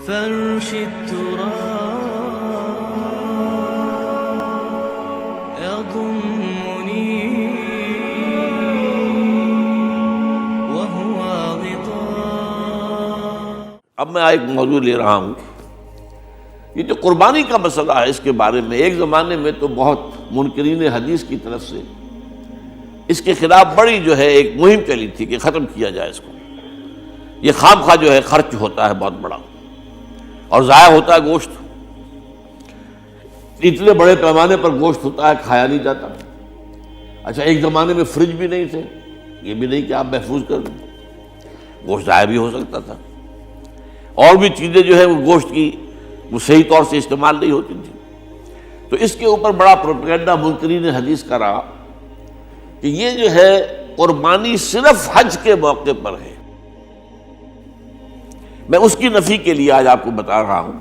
فرش التراب يضمني وهو غطاء۔ اب میں ایک موضوع لے رہا ہوں، یہ جو قربانی کا مسئلہ ہے، اس کے بارے میں ایک زمانے میں تو بہت منکرین حدیث کی طرف سے اس کے خلاف بڑی جو ہے ایک مہم چلی تھی کہ ختم کیا جائے اس کو۔ یہ خام خواہ جو ہے خرچ ہوتا ہے بہت بڑا، اور ضائع ہوتا ہے گوشت، اتنے بڑے پیمانے پر گوشت ہوتا ہے، کھایا نہیں جاتا۔ اچھا، ایک زمانے میں فریج بھی نہیں تھے، یہ بھی نہیں کہ آپ محفوظ کر لیں، گوشت ضائع بھی ہو سکتا تھا، اور بھی چیزیں جو ہے وہ گوشت کی وہ صحیح طور سے استعمال نہیں ہوتی تھی۔ تو اس کے اوپر بڑا پروپیگنڈا منکرین حدیث کا رہا کہ یہ جو ہے قربانی صرف حج کے موقع پر ہے۔ میں اس کی نفی کے لیے آج آپ کو بتا رہا ہوں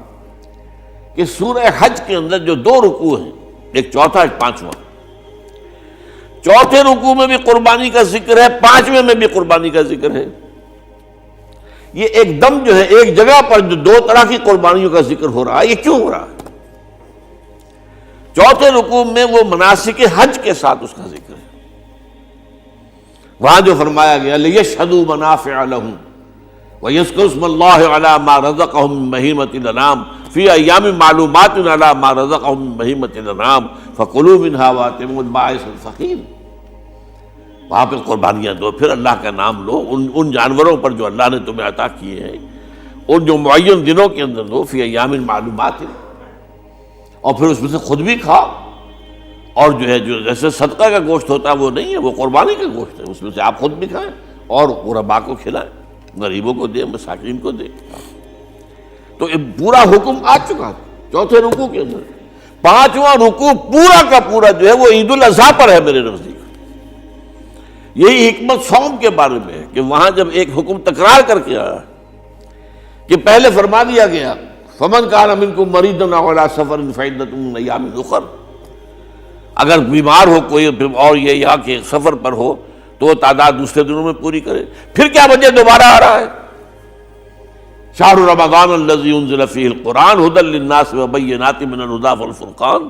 کہ سورہ حج کے اندر جو دو رکوع ہیں، ایک چوتھا ایک پانچواں، چوتھے رکوع میں بھی قربانی کا ذکر ہے، پانچویں میں بھی قربانی کا ذکر ہے۔ یہ ایک دم جو ہے ایک جگہ پر جو دو طرح کی قربانیوں کا ذکر ہو رہا ہے، یہ کیوں ہو رہا ہے؟ چوتھے رکوع میں وہ مناسک حج کے ساتھ اس کا ذکر ہے، وہاں جو فرمایا گیا لِيَشْهَدُوا مَنَافِعَ لَهُمْ وَيَذْكُرُوا اسْمَ اللَّهِ عَلَى مَا رَزَقَهُم مِّن بَهِيمَةِ الْأَنْعَامِ فِي أَيَّامٍ مَّعْلُومَاتٍ عَلَى مَا رَزَقَهُم مِّن بَهِيمَةِ الْأَنْعَامِ فَكُلُوا مِنْهَا وَأَطْعِمُوا الْبَائِسَ الْفَقِيرَ۔ وہاں پہ قربانیاں دو، پھر اللہ کا نام لو، ان جانوروں پر جو اللہ نے تمہیں عطا کیے ہیں، ان جو معین دنوں کے اندر دو، فی ایام معلومات، اور پھر اس میں سے خود بھی کھاؤ، اور جو ہے جو جیسے صدقہ کا گوشت ہوتا ہے وہ نہیں ہے، وہ قربانی کا گوشت ہے، اس میں سے آپ خود بھی کھائیں اور غرباء کو کھلائیں، غریبوں کو دیں، مساکین کو دیں۔ تو یہ پورا حکم آ چکا ہے چوتھے رکوع کے اندر۔ پانچواں رکوع پورا کا پورا جو ہے وہ عید الاضحیٰ پر ہے میرے نزدیک۔ یہی حکمت صوم کے بارے میں ہے کہ وہاں جب ایک حکم تکرار کر کے آیا کہ پہلے فرما دیا گیا فَمَنْ كَانَ مِنْكُمْ مَرِيضًا أَوْ عَلَىٰ سَفَرٍ فَعِدَّةٌ مِّنْ أَيَّامٍ أُخَرَ، اگر بیمار ہو کوئی اور یہ یہاں کے سفر پر ہو تو وہ تعداد دوسرے دنوں میں پوری کرے۔ پھر کیا وجہ دوبارہ آ رہا ہے؟ شہر رمضان الذی انزل فیہ القرآن ھدی للناس وبینات من الھدی والفرقان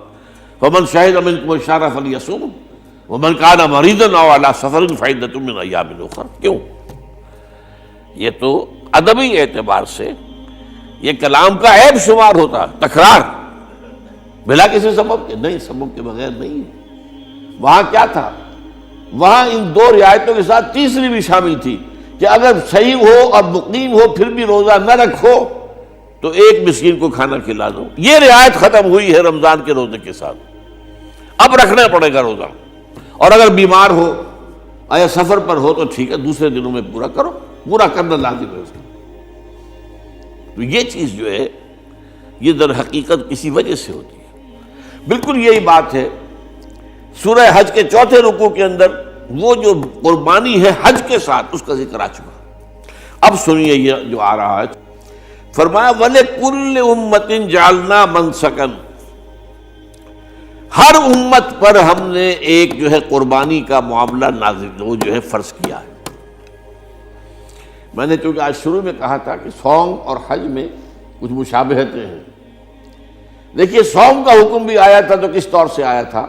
فمن شہد منکم الشہر فلیصم ومن کان مریضا او علی سفر فعدۃ من ایام اخر۔ کیوں؟ یہ تو ادبی اعتبار سے یہ کلام کا عیب شمار ہوتا، تکرار بلا کسی سبب کے نہیں، سبب کے بغیر نہیں۔ وہاں کیا تھا؟ وہاں ان دو رعایتوں کے ساتھ تیسری بھی شامل تھی کہ اگر صحیح ہو اور مقیم ہو پھر بھی روزہ نہ رکھو تو ایک مسکین کو کھانا کھلا دو۔ یہ رعایت ختم ہوئی ہے رمضان کے روزے کے ساتھ، اب رکھنا پڑے گا روزہ، اور اگر بیمار ہو یا سفر پر ہو تو ٹھیک ہے دوسرے دنوں میں پورا کرو، پورا کرنا لازم ہے اس کو۔ تو یہ چیز جو ہے یہ در حقیقت کسی وجہ سے ہوتی ہے۔ بالکل یہی بات ہے سورہ حج کے چوتھے رکوع کے اندر، وہ جو قربانی ہے حج کے ساتھ اس کا ذکر آ چکا۔ اب سنیے یہ جو آ رہا ہے، فرمایا وَلِكُلِّ أُمَّةٍ جَعَلْنَا مَنْسَكًا، ہر امت پر ہم نے ایک جو ہے قربانی کا معاملہ نازل وہ جو ہے فرض کیا ہے۔ میں نے چونکہ آج شروع میں کہا تھا کہ صوم اور حج میں کچھ مشابہتیں ہیں۔ دیکھیے صوم کا حکم بھی آیا تھا تو کس طور سے آیا تھا؟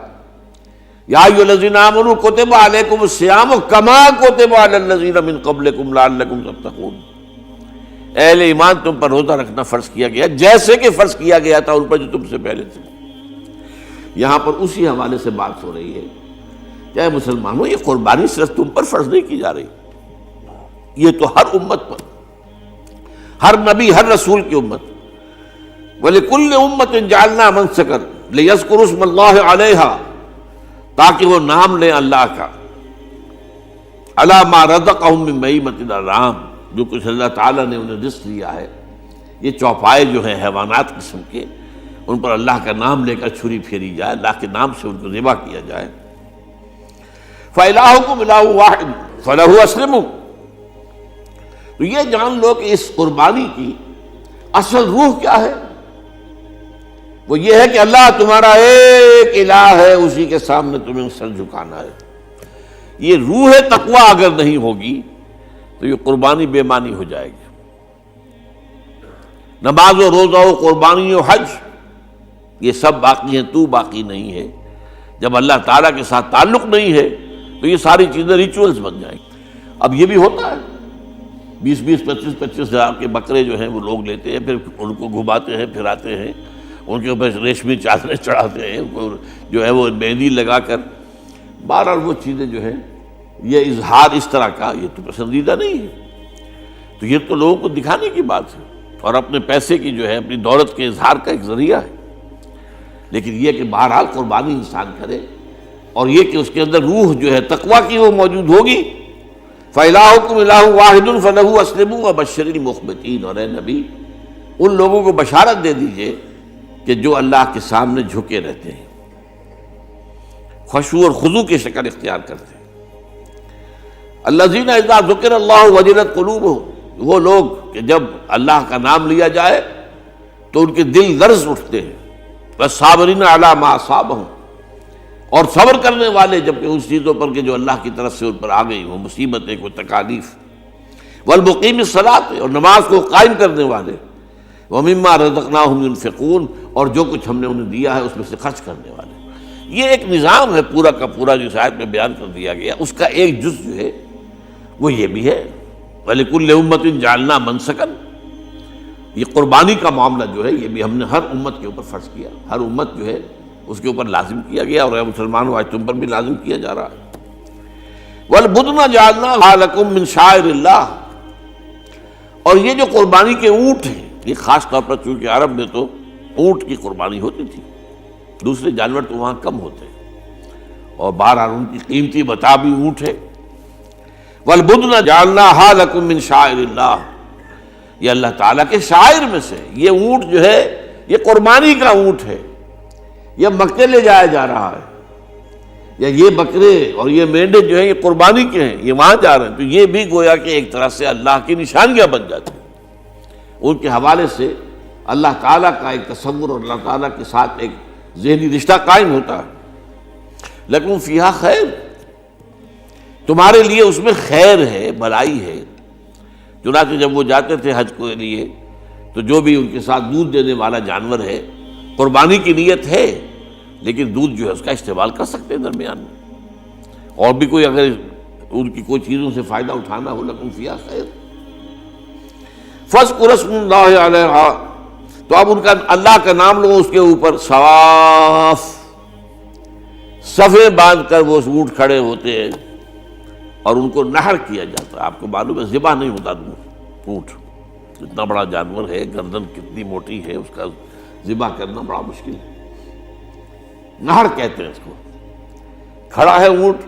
یا ایھا الذین آمنوا کتب علیکم الصیام کما کتب علی الذین من قبلکم لعلکم تتقون، اہل ایمان تم پر روزہ رکھنا فرض کیا گیا جیسے کہ فرض کیا گیا تھا ان پر جو تم سے پہلے تھے۔ یہاں پر اسی حوالے سے بات ہو رہی ہے کہ اے مسلمانوں، یہ قربانی صرف تم پر فرض نہیں کی جا رہی، یہ تو ہر امت پر، ہر نبی ہر رسول کی امت۔ وَلِكُلِّ أُمَّةٍ جَعَلْنَا مَنْسَكًا لِيَذْكُرُوا اسْمَ اللَّهِ عَلَيْهَا، تاکہ وہ نام لیں اللہ کا، عَلَىٰ مَا رَزَقَهُم مِّن بَهِيمَةِ الْأَنْعَامِ، جو کچھ اللہ تعالیٰ نے انہیں رزق دیا ہے، یہ چوپائے جو ہیں حیوانات قسم کے، ان پر اللہ کا نام لے کر چھری پھیری جائے، اللہ کے نام سے ان کو ذبح کیا جائے۔ فَإِلَٰهُكُمْ إِلَٰهٌ وَاحِدٌ فَلَهُ أَسْلِمُوا، تو یہ جان لو کہ اس قربانی کی اصل روح کیا ہے؟ وہ یہ ہے کہ اللہ تمہارا ایک الہ ہے، اسی کے سامنے تمہیں سر جھکانا ہے۔ یہ روح تقویٰ اگر نہیں ہوگی تو یہ قربانی بے معنی ہو جائے گی۔ نماز و روزہ و قربانی و حج یہ سب باقی ہیں، تو باقی نہیں ہے۔ جب اللہ تعالیٰ کے ساتھ تعلق نہیں ہے تو یہ ساری چیزیں ریچولز بن جائیں گی۔ اب یہ بھی ہوتا ہے، 20 25 ہزار کے بکرے جو ہیں وہ لوگ لیتے ہیں، پھر ان کو گھماتے ہیں، پھراتے ہیں، ان کے اوپر ریشمی چادریں چڑھاتے ہیں، ان کو جو ہے وہ مہندی لگا کر، بہرحال وہ چیزیں جو ہیں یہ اظہار اس طرح کا یہ تو پسندیدہ نہیں ہے۔ تو یہ تو لوگوں کو دکھانے کی بات ہے اور اپنے پیسے کی جو ہے اپنی دولت کے اظہار کا ایک ذریعہ ہے، لیکن یہ کہ بہرحال قربانی انسان کرے اور یہ کہ اس کے اندر روح جو ہے تقویٰ کی وہ موجود ہوگی۔ فَإِلَٰهُكُمْ إِلَٰهٌ وَاحِدٌ فَلَهُ أَسْلِمُوا وَبَشِّرِ الْمُخْبِتِينَ، اور اے نبی ان لوگوں کو بشارت دے دیجئے کہ جو اللہ کے سامنے جھکے رہتے ہیں، خشوع اور خضوع کی شکل اختیار کرتے ہیں۔ الذین اذا ذکر اللہ وجلت قلوبہم، وہ لوگ کہ جب اللہ کا نام لیا جائے تو ان کے دل لرز اٹھتے ہیں۔ والصابرین علی ما اصابہم، اور صبر کرنے والے جبکہ ان چیزوں پر کہ جو اللہ کی طرف سے ان پر آ گئی، وہ مصیبتیں، کوئی تکالیف۔ والمقیم الصلاۃ، اور نماز کو قائم کرنے والے۔ ومما رزقناہم ينفقون، اور جو کچھ ہم نے انہیں دیا ہے اس میں سے خرچ کرنے والے۔ یہ ایک نظام ہے پورا کا پورا جو آیت میں بیان کر دیا گیا، اس کا ایک جز جو ہے وہ یہ بھی ہے وَلِكُلِّ أُمَّةٍ جَعَلْنَا مَنسَكًا، یہ قربانی کا معاملہ جو ہے یہ بھی ہم نے ہر امت کے اوپر فرض کیا، ہر امت جو ہے اس کے اوپر لازم کیا گیا، اور اے مسلمانوں آج تم پر بھی لازم کیا جا رہا ہے۔ وَالْبُدْنَ جَعَلْنَاهَا لَكُم مِّن شَعَائِرِ اللَّهِ، اور یہ جو قربانی کے اونٹ ہیں، یہ خاص طور پر چونکہ عرب میں تو اونٹ کی قربانی ہوتی تھی، دوسرے جانور تو وہاں کم ہوتے ہیں، اور بہرحال ان کی قیمتی متاع بھی اونٹ ہے۔ وَالْبُدْنَ جَعَلْنَاهَا لَكُم مِّن شَعَائِرِ اللَّهِ، یہ اللہ تعالیٰ کے شاعر میں سے یہ اونٹ جو ہے یہ قربانی کا اونٹ ہے، یہ مکے لے جایا جا رہا ہے، یا یہ بکرے اور یہ مینڈے جو ہیں یہ قربانی کے ہیں، یہ وہاں جا رہے ہیں، تو یہ بھی گویا کہ ایک طرح سے اللہ کی نشانیاں بن جاتی ہیں۔ ان کے حوالے سے اللہ تعالیٰ کا ایک تصور اور اللہ تعالیٰ کے ساتھ ایک ذہنی رشتہ قائم ہوتا ہے۔ لیکن فیہا خیر، تمہارے لیے اس میں خیر ہے، بھلائی ہے۔ چنانچہ جب وہ جاتے تھے حج کے لیے تو جو بھی ان کے ساتھ دودھ دینے والا جانور ہے، قربانی کی نیت ہے لیکن دودھ جو ہے اس کا استعمال کر سکتے ہیں درمیان میں، اور بھی کوئی اگر ان کی کوئی چیزوں سے فائدہ اٹھانا ہو، لیکن فیہا خیر۔ فاذکروا اسم اللہ علیہا، تو اب ان کا اللہ کا نام لو اس کے اوپر، صواف، صفیں باندھ کر وہ اونٹ کھڑے ہوتے ہیں اور ان کو نحر کیا جاتا ہے۔ آپ کو معلوم ہے ذبح نہیں ہوتا اونٹ، اتنا بڑا جانور ہے، گردن کتنی موٹی ہے، اس کا ذبح کرنا بڑا مشکل ہے۔ نہر کہتے ہیں اس کو۔ کھڑا ہے اونٹ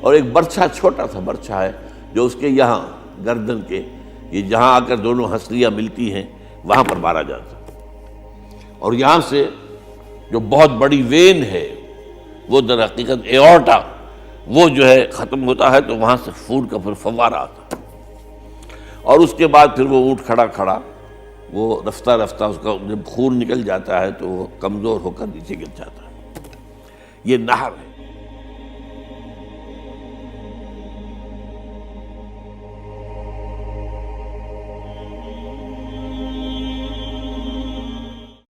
اور ایک برچھا، چھوٹا سا برچھا ہے جو اس کے یہاں گردن کے یہ جہاں آ کر دونوں ہنسلیاں ملتی ہیں وہاں پر مارا جاتا ہے، اور یہاں سے جو بہت بڑی وین ہے وہ در حقیقت ایورٹا، وہ جو ہے ختم ہوتا ہے تو وہاں سے خون کا پھر فوارہ آتا ہے، اور اس کے بعد پھر وہ اونٹ کھڑا کھڑا وہ رفتہ رفتہ اس کا جب خون نکل جاتا ہے تو وہ کمزور ہو کر نیچے گر جاتا ہے۔ یہ نہر ہے۔